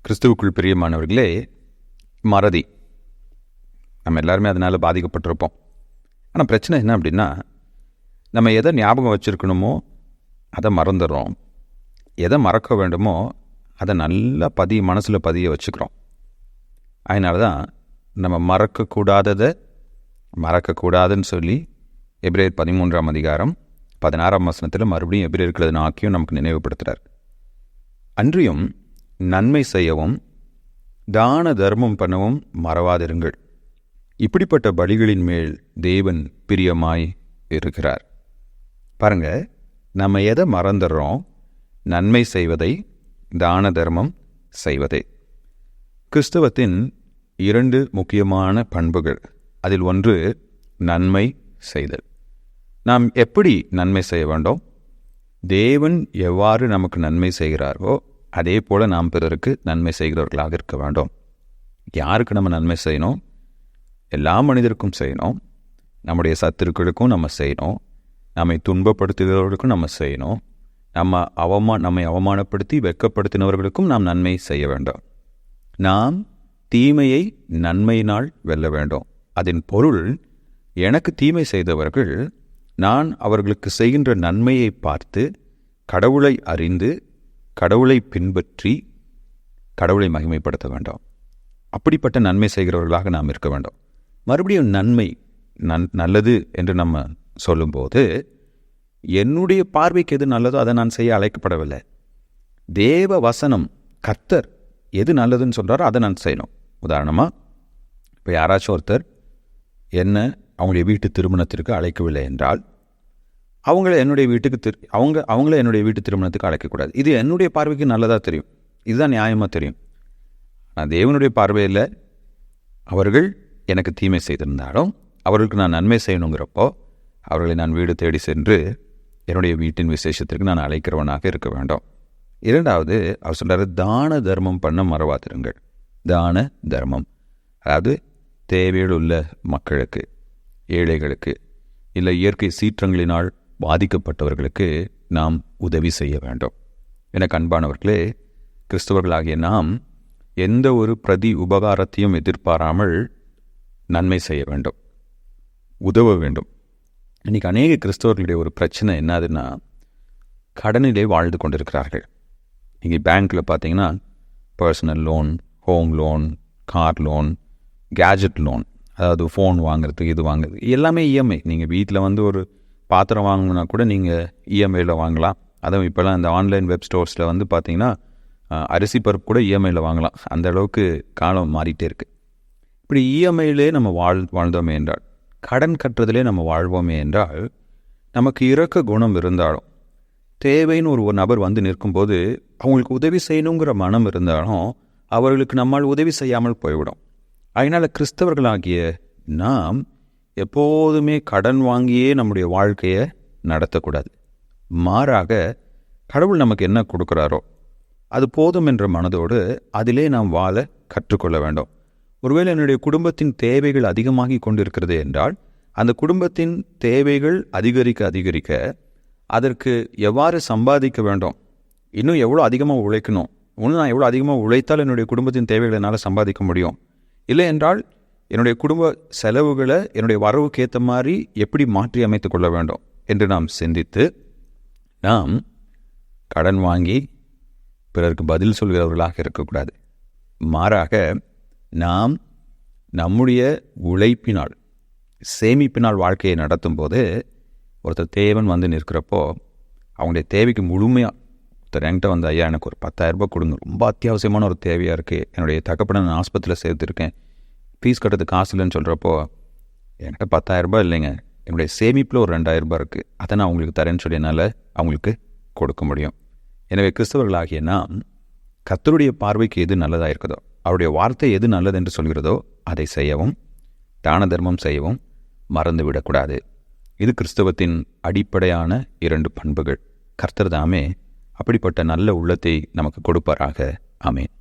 கிறிஸ்துவுக்குள் பிரியமானவர்களே, மறதி நம்ம எல்லாருமே அதனால் பாதிக்கப்பட்டிருப்போம். ஆனால் பிரச்சனை என்ன அப்படின்னா, நம்ம எதை ஞாபகம் வச்சுருக்கணுமோ அதை மறந்துடுறோம். எதை மறக்க வேண்டுமோ அதை நல்லா மனசில் பதிய வச்சுக்கிறோம். அதனால தான் நம்ம மறக்கக்கூடாதுன்னு சொல்லி எபிரேயர் 13ஆம் அதிகாரம் 16ஆம் வசனத்தில் மறுபடியும் எபிரேயருக்கு ஆக்கியும் நமக்கு நினைவுபடுத்துகிறார். அன்றியும் நன்மை செய்யவும் தான தர்மம் பண்ணவும் மறவாதிருங்கள். இப்படிப்பட்ட பலிகளின் மேல் தேவன் பிரியமாய் இருக்கிறார். பாருங்க, நம்ம எதை மறந்துடுறோம்? நன்மை செய்வதை, தான தர்மம் செய்வதை. கிறிஸ்தவத்தின் 2 முக்கியமான பண்புகள். அதில் ஒன்று நன்மை செய்தல். நாம் எப்படி நன்மை செய்ய வேண்டும்? தேவன் எவ்வாறு நமக்கு நன்மை செய்கிறாரோ அதே போல் நாம் பிறருக்கு நன்மை செய்கிறவர்களாக இருக்க வேண்டும். யாருக்கு நம்ம நன்மை செய்யணும்? எல்லா மனிதருக்கும் செய்யணும். நம்முடைய சத்துருக்களுக்கும் நம்ம செய்யணும். நம்மை துன்பப்படுத்துகிறவர்களுக்கும் நம்ம செய்யணும். நம்மை அவமானப்படுத்தி வெட்கப்படுத்தினவர்களுக்கும் நாம் நன்மை செய்ய வேண்டும். நாம் தீமையை நன்மையினால் வெல்ல வேண்டும். அதன் பொருள், எனக்கு தீமை செய்தவர்கள் நான் அவர்களுக்கு செய்கின்ற நன்மையை பார்த்து கடவுளை அறிந்து கடவுளை பின்பற்றி கடவுளை மகிமைப்படுத்த வேண்டும். அப்படிப்பட்ட நன்மை செய்கிறவர்களாக நாம் இருக்க வேண்டும். மறுபடியும் நன்மை நல்லது என்று நம்ம சொல்லும்போது, என்னுடைய பார்வைக்கு எது நல்லதோ அதை நான் செய்ய அழைக்கப்படவில்லை. தேவ வசனம், கர்த்தர் எது நல்லதுன்னு சொல்கிறாரோ அதை நான் செய்யணும். உதாரணமாக, இப்போ யாராச்சும் ஒருத்தர் அவங்களுடைய வீட்டு திருமணத்திற்கு அழைக்கவில்லை என்றால் அவங்கள என்னுடைய வீட்டு திருமணத்துக்கு அழைக்கக்கூடாது. இது என்னுடைய பார்வைக்கு நல்லதாக தெரியும், இதுதான் நியாயமாக தெரியும். நான் தேவனுடைய பார்வையில் அவர்கள் எனக்கு தீமை செய்திருந்தாலும் அவர்களுக்கு நான் நன்மை செய்யணுங்கிறப்போ அவர்களை நான் வீடு தேடி சென்று என்னுடைய வீட்டின் விசேஷத்திற்கு நான் அழைக்கிறவனாக இருக்க வேண்டும். 2வது, அவர் சொல்கிறார், தான தர்மம் பண்ண மறவாதிருங்கள். தான தர்மம், அதாவது தேவையில் உள்ள மக்களுக்கு, ஏழைகளுக்கு, இல்லை இயற்கை சீற்றங்களினால் பாதிக்கப்பட்டவர்களுக்கு நாம் உதவி செய்ய வேண்டும். எனக்கு அன்பானவர்களே, கிறிஸ்தவர்களாகிய நாம் எந்த ஒரு பிரதி உபகாரத்தையும் எதிர்பாராமல் நன்மை செய்ய வேண்டும், உதவ வேண்டும். இன்றைக்கி அநேக கிறிஸ்தவர்களுடைய ஒரு பிரச்சனை என்னதுன்னா, கடனிலே வாழ்ந்து கொண்டிருக்கிறார்கள். இங்கே பேங்க்கில் பார்த்தீங்கன்னா personal loan, home loan, car loan, gadget loan, அதாவது ஃபோன் வாங்குறதுக்கு, இது வாங்குறது எல்லாமே இஎம்ஐ. நீங்கள் வீட்டில் ஒரு பாத்திரம் வாங்கினா கூட நீங்கள் இஎம்ஐயில் வாங்கலாம். அதுவும் இப்போலாம் இந்த ஆன்லைன் வெப் ஸ்டோர்ஸில் பார்த்தீங்கன்னா அரிசி பருப்பு கூட இஎம்ஐயில் வாங்கலாம். அந்த அளவுக்கு காலம் மாறிட்டே இருக்குது. இப்படி இஎம்ஐயிலே நம்ம வாழ்ந்தோமே என்றால், கடன் கட்டுறதுலே நம்ம வாழ்வோமே என்றால், நமக்கு இரக்க குணம் இருந்தாலும், தேவைன்னு ஒரு நபர் நிற்கும்போது அவங்களுக்கு உதவி செய்யணுங்கிற மனம் இருந்தாலும் அவர்களுக்கு நம்மால் உதவி செய்யாமல் போய்விடும். அதனால் கிறிஸ்தவர்களாகிய நாம் எப்போதுமே கடன் வாங்கியே நம்முடைய வாழ்க்கையை நடத்தக்கூடாது. மாறாக, கடவுள் நமக்கு என்ன கொடுக்குறாரோ அது போதும் என்ற மனதோடு அதிலே நாம் வாழ கற்றுக்கொள்ள வேண்டும். ஒருவேளை என்னுடைய குடும்பத்தின் தேவைகள் அதிகமாகி கொண்டிருக்கிறது என்றால், அந்த குடும்பத்தின் தேவைகள் அதிகரிக்க அதற்கு எவ்வாறு சம்பாதிக்க வேண்டும், இன்னும் எவ்வளோ அதிகமாக உழைக்கணும், நான் எவ்வளோ அதிகமாக உழைத்தால் என்னுடைய குடும்பத்தின் தேவைகளை என்னால் சம்பாதிக்க முடியும், இல்லை என்றால் என்னுடைய குடும்ப செலவுகளை என்னுடைய வரவுக்கு ஏற்ற மாதிரி எப்படி மாற்றி அமைத்து கொள்ள வேண்டும் என்று நாம் சிந்தித்து, நாம் கடன் வாங்கி பிறருக்கு பதில் சொல்கிறவர்களாக இருக்கக்கூடாது. மாறாக, நாம் நம்முடைய உழைப்பினால், சேமிப்பினால் வாழ்க்கையை நடத்தும் போது, ஒருத்தர் தேவன் நிற்கிறப்போ அவங்களுடைய தேவைக்கு முழுமையாக ஒருத்தர் என்கிட்ட ஐயா எனக்கு ஒரு 10,000 ரூபாய் கொடுங்க, ரொம்ப அத்தியாவசியமான ஒரு தேவையாக இருக்குது, என்னுடைய தகப்பனை நான் ஆஸ்பத்திரியில் சேர்த்துருக்கேன், ஃபீஸ் கட்டுறதுக்கு காசு இல்லைன்னு சொல்கிறப்போ, என்கிட்ட 10,000 ரூபாய் இல்லைங்க, என்னுடைய சேமிப்பில் ஒரு 2,000 ரூபாய் இருக்குது, அதை நான் அவங்களுக்கு தரேன்னு சொல்லி என்னால் அவங்களுக்கு கொடுக்க முடியும். எனவே கிறிஸ்தவர்களாகிய நாம் கர்த்தருடைய பார்வைக்கு எது நல்லதாக இருக்குதோ, அவருடைய வார்த்தை எது நல்லது என்று சொல்கிறதோ அதை செய்யவும், தான தர்மம் செய்யவும் மறந்து விடக்கூடாது. இது கிறிஸ்தவத்தின் அடிப்படையான 2 பண்புகள். கர்த்தர் தாமே அப்படிப்பட்ட நல்ல உள்ளத்தை நமக்கு கொடுப்பாராக. ஆமென்.